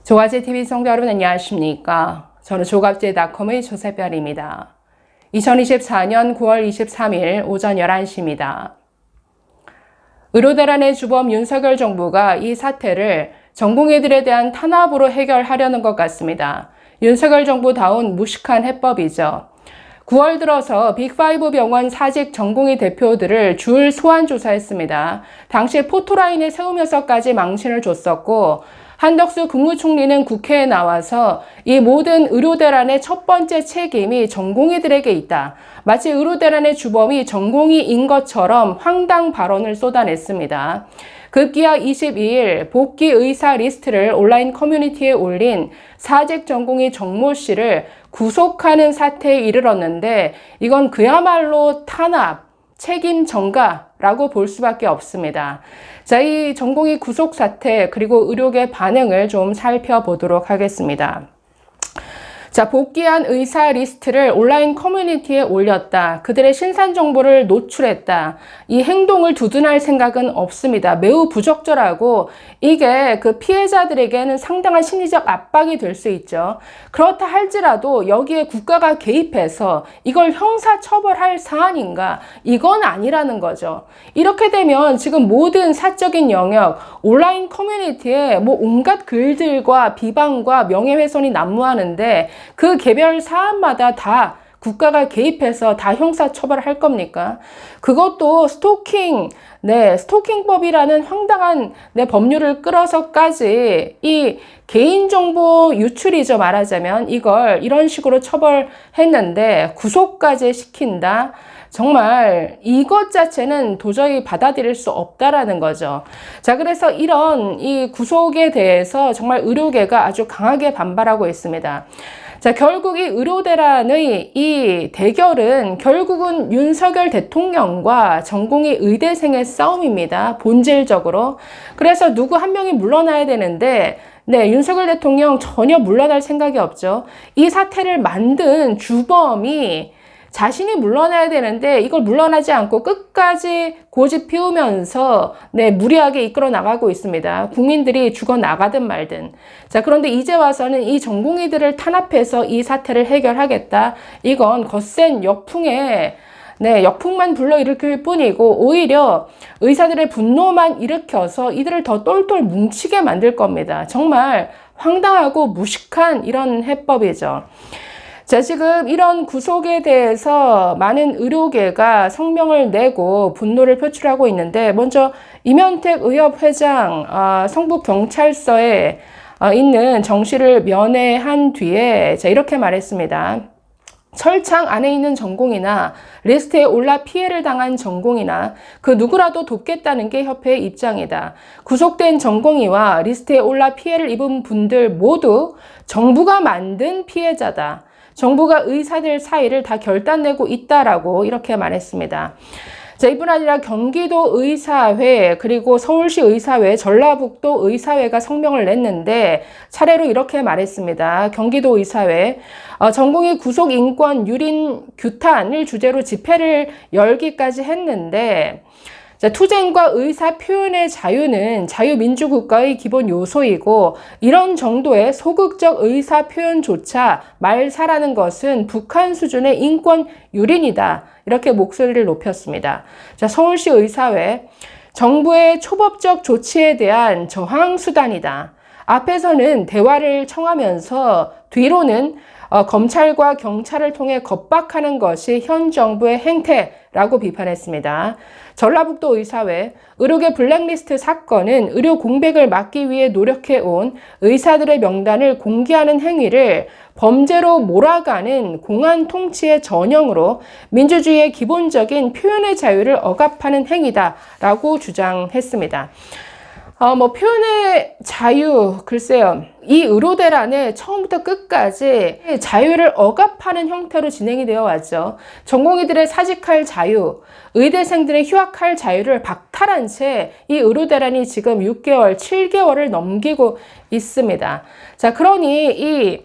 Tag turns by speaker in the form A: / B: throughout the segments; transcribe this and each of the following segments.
A: 조갑제TV 성도 여러분 안녕하십니까? 저는 조갑제닷컴의 조세별입니다. 2024년 9월 23일 오전 11시입니다. 의료대란의 주범 윤석열 정부가 이 사태를 전공의들에 대한 탄압으로 해결하려는 것 같습니다. 윤석열 정부다운 무식한 해법이죠. 9월 들어서 빅5 병원 사직 전공의 대표들을 줄 소환 조사했습니다. 당시 포토라인에 세우면서까지 망신을 줬었고, 한덕수 국무총리는 국회에 나와서 이 모든 의료대란의 첫 번째 책임이 전공의들에게 있다. 마치 의료대란의 주범이 전공의인 것처럼 황당 발언을 쏟아냈습니다. 급기야 22일 복귀 의사 리스트를 온라인 커뮤니티에 올린 사직 전공의 정모 씨를 구속하는 사태에 이르렀는데, 이건 그야말로 탄압, 책임 전가라고 볼 수밖에 없습니다. 자, 이 전공의 구속 사태 그리고 의료계 반응을 좀 살펴보도록 하겠습니다. 자, 복귀한 의사 리스트를 온라인 커뮤니티에 올렸다. 그들의 신상 정보를 노출했다. 이 행동을 두둔할 생각은 없습니다. 매우 부적절하고 이게 그 피해자들에게는 상당한 심리적 압박이 될 수 있죠. 그렇다 할지라도 여기에 국가가 개입해서 이걸 형사처벌할 사안인가? 이건 아니라는 거죠. 이렇게 되면 지금 모든 사적인 영역, 온라인 커뮤니티에 뭐 온갖 글들과 비방과 명예훼손이 난무하는데 그 개별 사안마다 다 국가가 개입해서 다 형사처벌할 겁니까? 그것도 스토킹, 스토킹법이라는 황당한 법률을 끌어서까지 이 개인정보 유출이죠, 말하자면. 이걸 이런 식으로 처벌했는데 구속까지 시킨다? 정말 이것 자체는 도저히 받아들일 수 없다라는 거죠. 자, 그래서 이런 이 구속에 대해서 정말 의료계가 아주 강하게 반발하고 있습니다. 자, 결국 이 의료대란의 이 대결은 결국은 윤석열 대통령과 전공의 의대생의 싸움입니다. 본질적으로. 그래서 누구 한 명이 물러나야 되는데, 윤석열 대통령 전혀 물러날 생각이 없죠. 이 사태를 만든 주범이 자신이 물러나야 되는데 이걸 물러나지 않고 끝까지 고집 피우면서 무리하게 이끌어 나가고 있습니다. 국민들이 죽어 나가든 말든. 자, 그런데 이제 와서는 이 전공의들을 탄압해서 이 사태를 해결하겠다. 이건 거센 역풍에 역풍만 불러일으킬 뿐이고 오히려 의사들의 분노만 일으켜서 이들을 더 똘똘 뭉치게 만들 겁니다. 정말 황당하고 무식한 이런 해법이죠. 자, 지금 이런 구속에 대해서 많은 의료계가 성명을 내고 분노를 표출하고 있는데, 먼저 임현택 의협회장 성북경찰서에 있는 정씨를 면회한 뒤에 이렇게 말했습니다. 철창 안에 있는 전공이나 리스트에 올라 피해를 당한 전공이나 그 누구라도 돕겠다는 게 협회의 입장이다. 구속된 전공의와 리스트에 올라 피해를 입은 분들 모두 정부가 만든 피해자다. 정부가 의사들 사이를 다 결단내고 있다라고 이렇게 말했습니다. 자, 이뿐 아니라 경기도 의사회 그리고 서울시 의사회, 전라북도 의사회가 성명을 냈는데 차례로 이렇게 말했습니다. 경기도 의사회, 전공의 구속 인권 유린 규탄을 주제로 집회를 열기까지 했는데, 자, 투쟁과 의사 표현의 자유는 자유민주국가의 기본 요소이고 이런 정도의 소극적 의사 표현조차 말살하는 것은 북한 수준의 인권 유린이다. 이렇게 목소리를 높였습니다. 자, 서울시 의사회, 정부의 초법적 조치에 대한 저항 수단이다. 앞에서는 대화를 청하면서 뒤로는 검찰과 경찰을 통해 겁박하는 것이 현 정부의 행태라고 비판했습니다. 전라북도 의사회, 의료계 블랙리스트 사건은 의료 공백을 막기 위해 노력해온 의사들의 명단을 공개하는 행위를 범죄로 몰아가는 공안 통치의 전형으로 민주주의의 기본적인 표현의 자유를 억압하는 행위다라고 주장했습니다. 표현의 자유, 글쎄요. 이 의료대란에 처음부터 끝까지 자유를 억압하는 형태로 진행이 되어 왔죠. 전공의들의 사직할 자유, 의대생들의 휴학할 자유를 박탈한 채 이 의료대란이 지금 6개월, 7개월을 넘기고 있습니다. 자, 그러니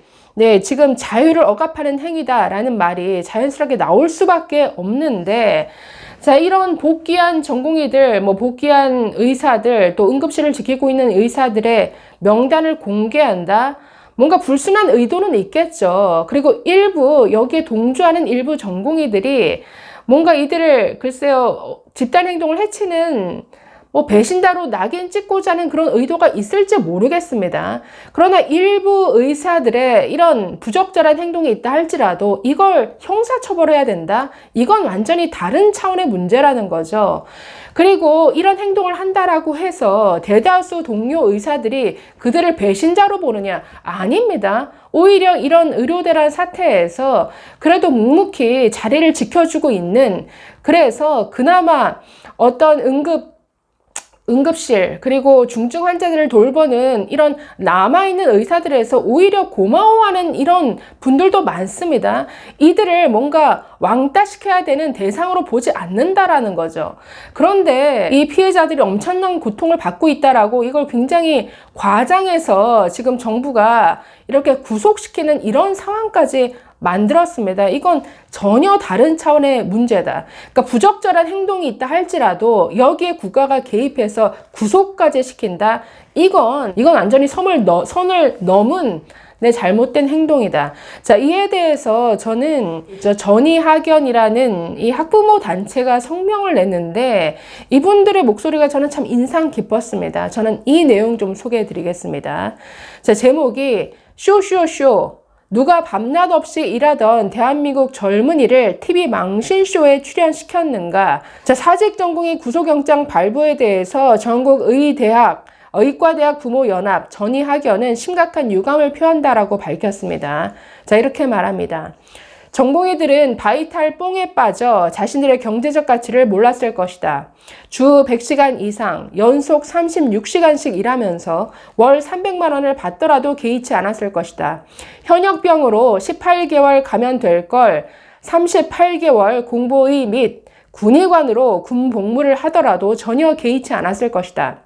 A: 지금 자유를 억압하는 행위다라는 말이 자연스럽게 나올 수밖에 없는데, 자, 이런 복귀한 전공의들, 복귀한 의사들, 또 응급실을 지키고 있는 의사들의 명단을 공개한다? 뭔가 불순한 의도는 있겠죠. 그리고 여기에 동조하는 일부 전공의들이 뭔가 이들을 글쎄요, 집단 행동을 해치는 배신자로 낙인 찍고자 하는 그런 의도가 있을지 모르겠습니다. 그러나 일부 의사들의 이런 부적절한 행동이 있다 할지라도 이걸 형사처벌해야 된다? 이건 완전히 다른 차원의 문제라는 거죠. 그리고 이런 행동을 한다라고 해서 대다수 동료 의사들이 그들을 배신자로 보느냐? 아닙니다. 오히려 이런 의료대란 사태에서 그래도 묵묵히 자리를 지켜주고 있는, 그래서 그나마 어떤 응급실 그리고 중증 환자들을 돌보는 이런 남아있는 의사들에서 오히려 고마워하는 이런 분들도 많습니다. 이들을 뭔가 왕따시켜야 되는 대상으로 보지 않는다라는 거죠. 그런데 이 피해자들이 엄청난 고통을 받고 있다라고 이걸 굉장히 과장해서 지금 정부가 이렇게 구속시키는 이런 상황까지 만들었습니다. 이건 전혀 다른 차원의 문제다. 그러니까 부적절한 행동이 있다 할지라도 여기에 국가가 개입해서 구속까지 시킨다. 이건 완전히 선을 넘은 잘못된 행동이다. 자, 이에 대해서 저는 전의학연이라는 이 학부모 단체가 성명을 냈는데 이분들의 목소리가 저는 참 인상 깊었습니다. 저는 이 내용 좀 소개해 드리겠습니다. 자, 제목이 쇼 누가 밤낮 없이 일하던 대한민국 젊은이를 TV 망신쇼에 출연시켰는가? 자, 사직 전공의 구속영장 발부에 대해서 전국 의과대학 부모연합 전의학연은 심각한 유감을 표한다라고 밝혔습니다. 자, 이렇게 말합니다. 전공의들은 바이탈 뽕에 빠져 자신들의 경제적 가치를 몰랐을 것이다. 주 100시간 이상 연속 36시간씩 일하면서 월 300만 원을 받더라도 개의치 않았을 것이다. 현역병으로 18개월 감염될 걸 38개월 공보의 및 군의관으로 군 복무를 하더라도 전혀 개의치 않았을 것이다.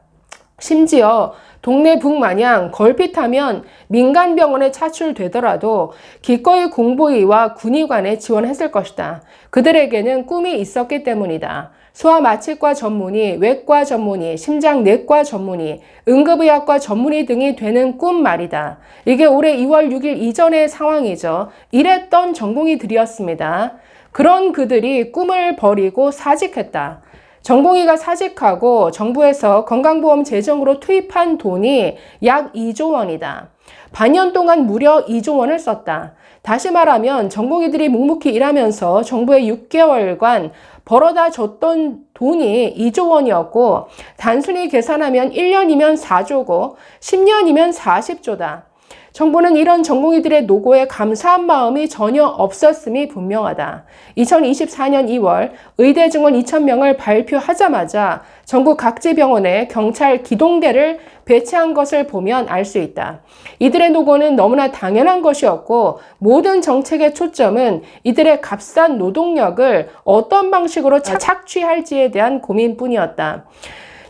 A: 심지어 동네 북마냥 걸핏하면 민간병원에 차출되더라도 기꺼이 공보위와 군의관에 지원했을 것이다. 그들에게는 꿈이 있었기 때문이다. 소아마취과 전문의, 외과 전문의, 심장내과 전문의, 응급의학과 전문의 등이 되는 꿈 말이다. 이게 올해 2월 6일 이전의 상황이죠. 이랬던 전공의들이었습니다. 그런 그들이 꿈을 버리고 사직했다. 전공의가 사직하고 정부에서 건강보험 재정으로 투입한 돈이 약 2조 원이다. 반년 동안 무려 2조 원을 썼다. 다시 말하면 전공의들이 묵묵히 일하면서 정부에 6개월간 벌어다 줬던 돈이 2조 원이었고 단순히 계산하면 1년이면 4조고 10년이면 40조다. 정부는 이런 전공의들의 노고에 감사한 마음이 전혀 없었음이 분명하다. 2024년 2월 의대 증원 2,000명을 발표하자마자 전국 각지 병원에 경찰 기동대를 배치한 것을 보면 알 수 있다. 이들의 노고는 너무나 당연한 것이었고 모든 정책의 초점은 이들의 값싼 노동력을 어떤 방식으로 착취할지에 대한 고민뿐이었다.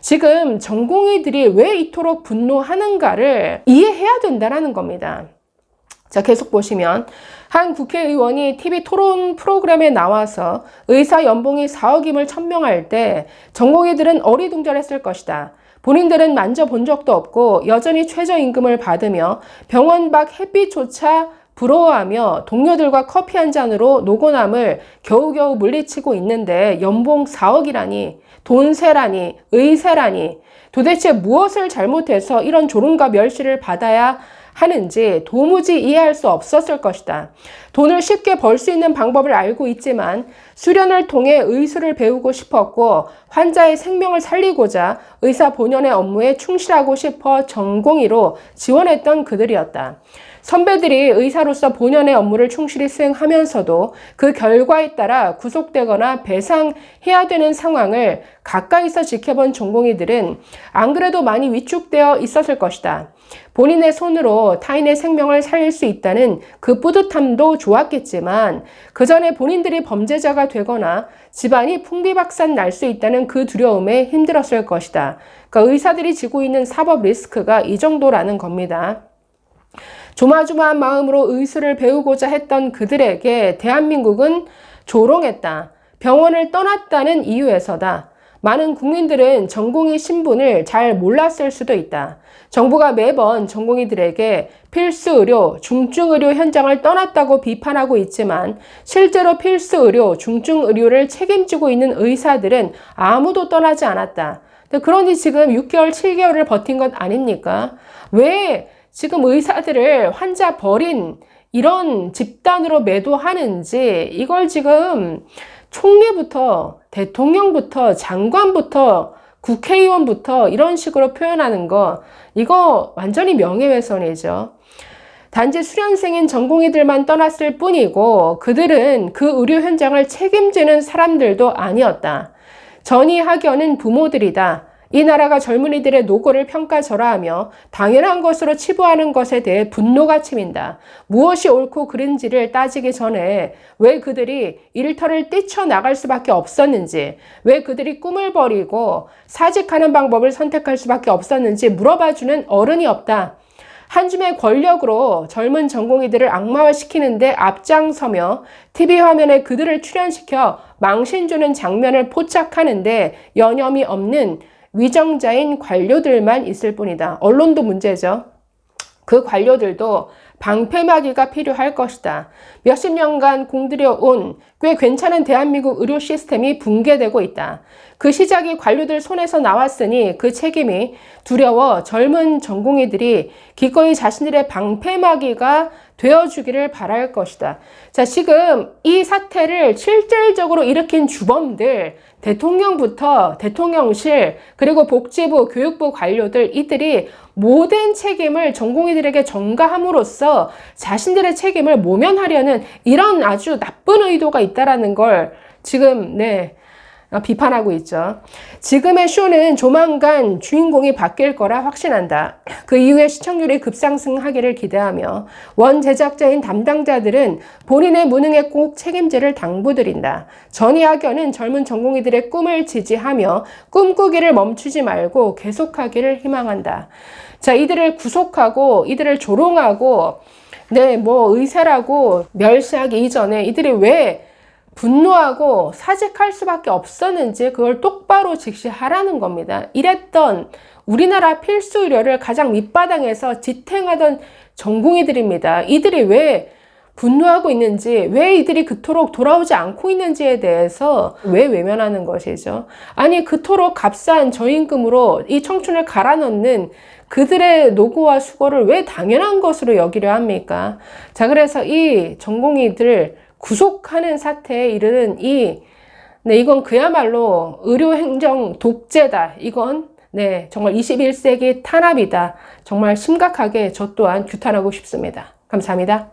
A: 지금 전공의들이 왜 이토록 분노하는가를 이해해야 된다는 겁니다. 자, 계속 보시면 한 국회의원이 TV 토론 프로그램에 나와서 의사 연봉이 4억임을 천명할 때 전공의들은 어리둥절했을 것이다. 본인들은 만져본 적도 없고 여전히 최저임금을 받으며 병원 밖 햇빛조차 부러워하며 동료들과 커피 한 잔으로 노곤함을 겨우겨우 물리치고 있는데 연봉 4억이라니, 돈세라니, 의세라니, 도대체 무엇을 잘못해서 이런 조롱과 멸시를 받아야 하는지 도무지 이해할 수 없었을 것이다. 돈을 쉽게 벌 수 있는 방법을 알고 있지만 수련을 통해 의술을 배우고 싶었고 환자의 생명을 살리고자 의사 본연의 업무에 충실하고 싶어 전공의로 지원했던 그들이었다. 선배들이 의사로서 본연의 업무를 충실히 수행하면서도 그 결과에 따라 구속되거나 배상해야 되는 상황을 가까이서 지켜본 전공의들은 안 그래도 많이 위축되어 있었을 것이다. 본인의 손으로 타인의 생명을 살릴 수 있다는 그 뿌듯함도 좋았겠지만 그 전에 본인들이 범죄자가 되거나 집안이 풍비박산 날 수 있다는 그 두려움에 힘들었을 것이다. 그러니까 의사들이 지고 있는 사법 리스크가 이 정도라는 겁니다. 조마조마한 마음으로 의술을 배우고자 했던 그들에게 대한민국은 조롱했다. 병원을 떠났다는 이유에서다. 많은 국민들은 전공의 신분을 잘 몰랐을 수도 있다. 정부가 매번 전공의들에게 필수 의료, 중증 의료 현장을 떠났다고 비판하고 있지만 실제로 필수 의료, 중증 의료를 책임지고 있는 의사들은 아무도 떠나지 않았다. 그러니 지금 6개월, 7개월을 버틴 것 아닙니까? 왜 지금 의사들을 환자 버린 이런 집단으로 매도하는지 이걸 지금 총리부터 대통령부터 장관부터 국회의원부터 이런 식으로 표현하는 거 이거 완전히 명예훼손이죠. 단지 수련생인 전공의들만 떠났을 뿐이고 그들은 그 의료 현장을 책임지는 사람들도 아니었다. 전이학연은 부모들이다. 이 나라가 젊은이들의 노고를 평가절하하며 당연한 것으로 치부하는 것에 대해 분노가 치민다. 무엇이 옳고 그른지를 따지기 전에 왜 그들이 일터를 뛰쳐나갈 수밖에 없었는지, 왜 그들이 꿈을 버리고 사직하는 방법을 선택할 수밖에 없었는지 물어봐주는 어른이 없다. 한 줌의 권력으로 젊은 전공의들을 악마화시키는데 앞장서며 TV 화면에 그들을 출연시켜 망신 주는 장면을 포착하는데 여념이 없는 위정자인 관료들만 있을 뿐이다. 언론도 문제죠. 그 관료들도 방패막이가 필요할 것이다. 몇십 년간 공들여온 꽤 괜찮은 대한민국 의료 시스템이 붕괴되고 있다. 그 시작이 관료들 손에서 나왔으니 그 책임이 두려워 젊은 전공의들이 기꺼이 자신들의 방패막이가 되어주기를 바랄 것이다. 자, 지금 이 사태를 실질적으로 일으킨 주범들, 대통령부터 대통령실, 그리고 복지부, 교육부 관료들, 이들이 모든 책임을 전공의들에게 전가함으로써 자신들의 책임을 모면하려는 이런 아주 나쁜 의도가 있다라는 걸 지금 비판하고 있죠. 지금의 쇼는 조만간 주인공이 바뀔 거라 확신한다. 그 이후에 시청률이 급상승하기를 기대하며 원 제작자인 담당자들은 본인의 무능에 꼭 책임지를 당부드린다. 전이학연은 젊은 전공의들의 꿈을 지지하며 꿈꾸기를 멈추지 말고 계속하기를 희망한다. 자, 이들을 구속하고 이들을 조롱하고 의사라고 멸시하기 이전에 이들이 왜 분노하고 사직할 수밖에 없었는지 그걸 똑바로 직시하라는 겁니다. 이랬던 우리나라 필수 의료를 가장 밑바닥에서 지탱하던 전공의들입니다. 이들이 왜 분노하고 있는지, 왜 이들이 그토록 돌아오지 않고 있는지에 대해서 왜 외면하는 것이죠. 아니, 그토록 값싼 저임금으로 이 청춘을 갈아넣는 그들의 노고와 수고를 왜 당연한 것으로 여기려 합니까? 자, 그래서 이 전공의들 구속하는 사태에 이르는 이건 그야말로 의료행정 독재다. 이건 정말 21세기 탄압이다. 정말 심각하게 저 또한 규탄하고 싶습니다. 감사합니다.